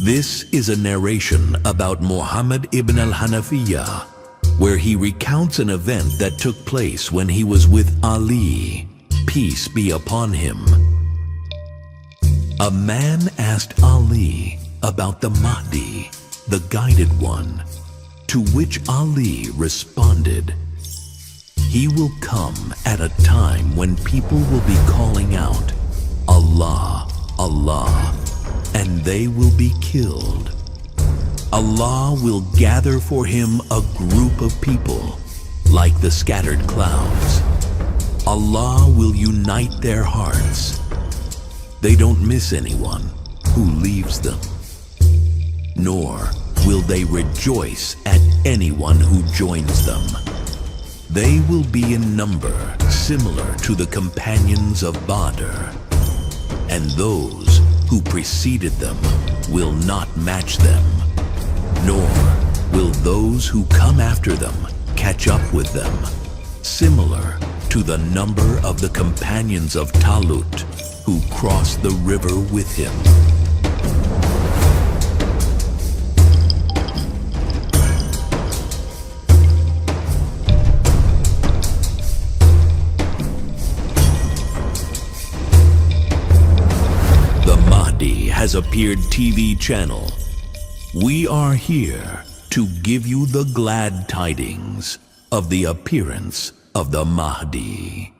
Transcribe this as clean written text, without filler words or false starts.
This is a narration about Muhammad ibn al-Hanafiyyah, where he recounts an event that took place when he was with Ali, peace be upon him. A man asked Ali about the Mahdi, the guided one, to which Ali responded, "He will come at a time when people will be calling out, 'Allah, Allah,' and they will be killed. Allah will gather for him a group of people, like the scattered clouds. Allah will unite their hearts. They don't miss anyone who leaves them, nor will they rejoice at anyone who joins them. They will be in number similar to the companions of Badr, and those who preceded them will not match them, nor will those who come after them catch up with them, similar to the number of the companions of Talut who crossed the river with him." The Mahdi has appeared TV channel. We are here to give you the glad tidings of the appearance of the Mahdi.